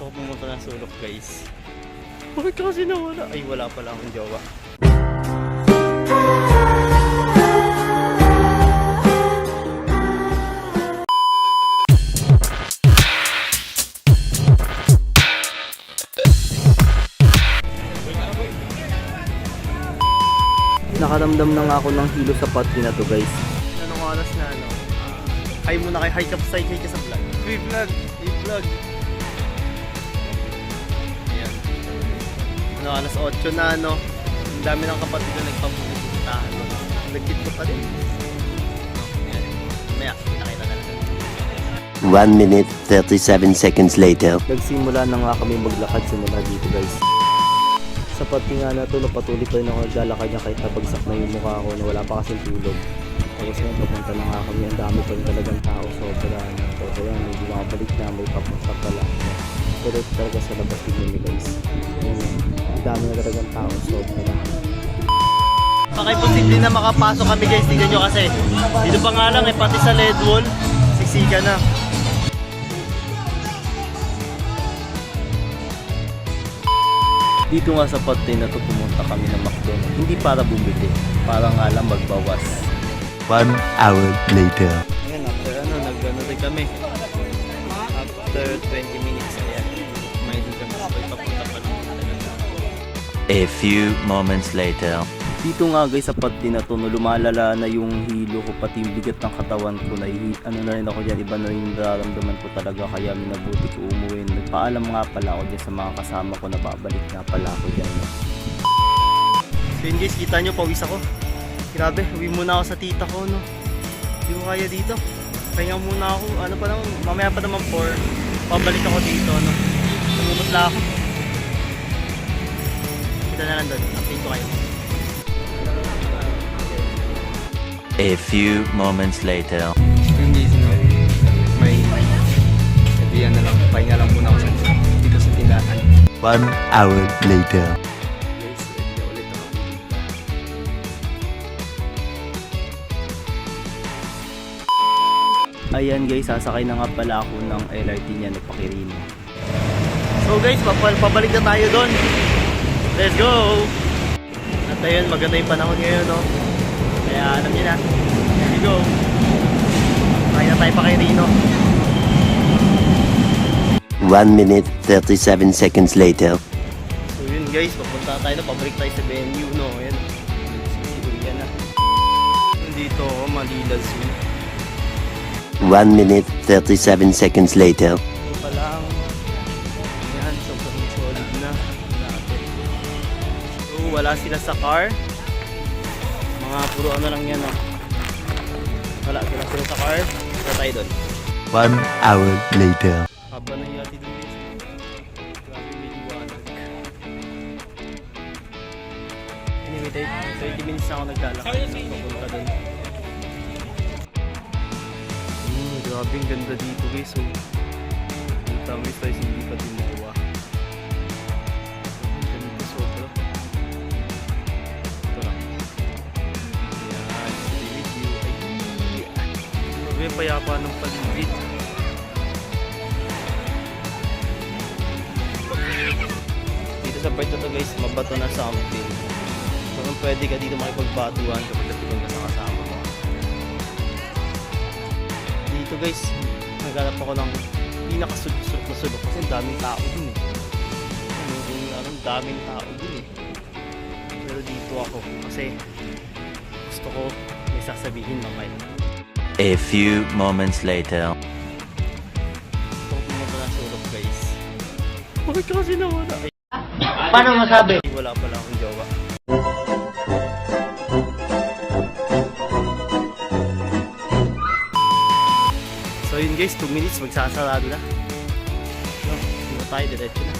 Gusto ko pumunta ng sulok, guys. Bakit kasi nawala? Ay, wala pala akong jowa. Nakaramdam na nga ako ng hilo sa pati na to, guys. Anong oras na, ano? Hi muna kay hi ka sa vlog. I-vlog. Ayan. Ano, alas 8 na, ano? Ang dami ng kapatid na nagpapuntahan. Nagkit ko pa rin. Ayan. Maya, nakita na lang. 1 minute, 37 seconds later. Nagsimula na nga kami maglakad simula dito, guys. Sa pati nga na to, napatuloy pa rin ako naglalakad niya kahit nabagsak na yung mukha ko na wala pa kasing tulog. Tapos ngayon, papunta na nga kami. Ang dami pa rin talagang tao. Sobra na. So, ayan, may bumabalik na. May papunta pala. Pero talaga sa labas din nyo, guys. Ayan, ang dami na talagang tao. Sobra na. Baka imposible na makapasok kami, guys. Tingnan nyo kasi. Dito pa nga lang, pati sa LED wall, siksika na. Dito nga sa pati na to, pumunta kami ng McDonald's. Hindi para bumili. Para nga lang magbawas. 1 hour later. Ayan, after nag-ano rin kami. After 20 minutes, ayan. May din kami sa papunta pa rin. A few moments later. Dito nga guys sa pati na to, no, lumalala na yung hilo ko, pati yung bigat ng katawan ko na ano na rin ako dyan, iba na rin yung nararamdaman ko talaga, kaya minabuti ko umuwi. Nagpaalam nga pala ako dyan sa mga kasama ko na babalik nga pala ako dyan. No. So yun guys, kita nyo, pawis ako. Grabe, uwi muna ako sa tita ko, no. Hindi ko kaya dito. Pahinga muna ako, ano pa lang, mamaya pa naman 4. Pabalik ako dito, no. Namumutla ako. Kita na lang doon, update ko kayo. A few moments later. Yung guys, no, may sabihan na lang, pahinga lang muna ako dito sa tindahan. 1 hour later. Guys, ready na ulit ako. Ayan guys, sasakay na nga pala ako ng LRT niya na Pakirino. So guys, pabalik na tayo doon. Let's go! At ayun, maganda yung panahon ngayon, no? Kaya alam niyo na, here we go. Kaya na tayo pa kay Rino. 1 minute, 37 seconds later. So yun guys, papunta tayo na, pabalik tayo sa venue, no? Ayan, yan na. Dito ako, Malilas yun. 1 minute, 37 seconds later. Ito pa lang. Ayan, sobrang solid na. So wala sila sa car. Mga puro ano lang yan, no? Wala sila sa car. Wala tayo doon. 1 hour later. Haba na yati doon guys. Grabe, may liwanag. Anyway, 30 minutes na ako naglalakad. Papunta doon. Grabe, ang ganda dito guys. So, yung tamis tayo hindi pa din nakuha. Ang ganda sobra. Ito lang. Ayan, paligid view. Ay, grabe, payapa ng paligid. Dito sa part na to guys, mabato na something. So kung pwede ka dito makipagbatuhan kapag natulog ka sa kasama mo. Dito guys, naghanap ako ng pinakasulok na sulok kasi ang daming tao dun eh. Ang daming tao dun eh. Pero dito ako kasi gusto ko may sasabihin mamaya. A few moments later. Gusto ko pumunta ng sulok guys. Bakit kasi nawala? Ay, Paano masabi? wala pala akong jowa. So yun guys, 2 minutes magsasarado na. No, hindi tayo, diretso na.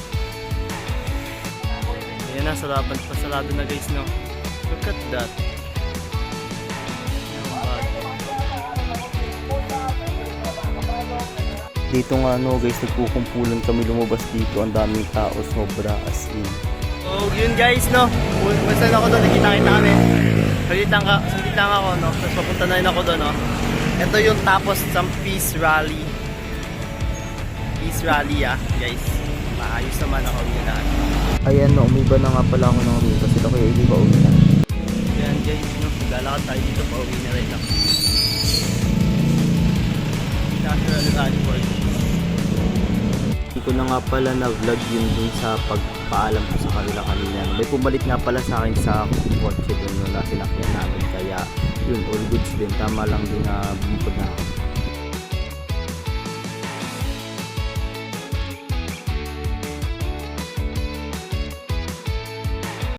Ayan na, pasarado na guys, no. Look at that. Dito nga no guys, nagkukumpulan kami lumabas dito. Ang daming tao, sobra as in. So yun guys, no. Basta ako doon, nakita kami. Saglit lang ako, no. Tapos papunta na rin ako doon, no. Ito yung tapos sa Peace Rally. Peace Rally, guys. Maayos naman ako uwi na lahat. Ayan no, umiba na nga pala ako ng ruta. Sila kuya hindi pa uwi na. Yan guys, no, maglalakad tayo dito pa uwi na rin lang. Natural running board. Hindi ko na nga pala na-vlog yun dun sa pagpaalam ko sa kanila kanina. May pumalit nga pala sa akin sa kotse dun na sinakyan namin. Kaya yun, all goods din. Tama lang din na bumipod na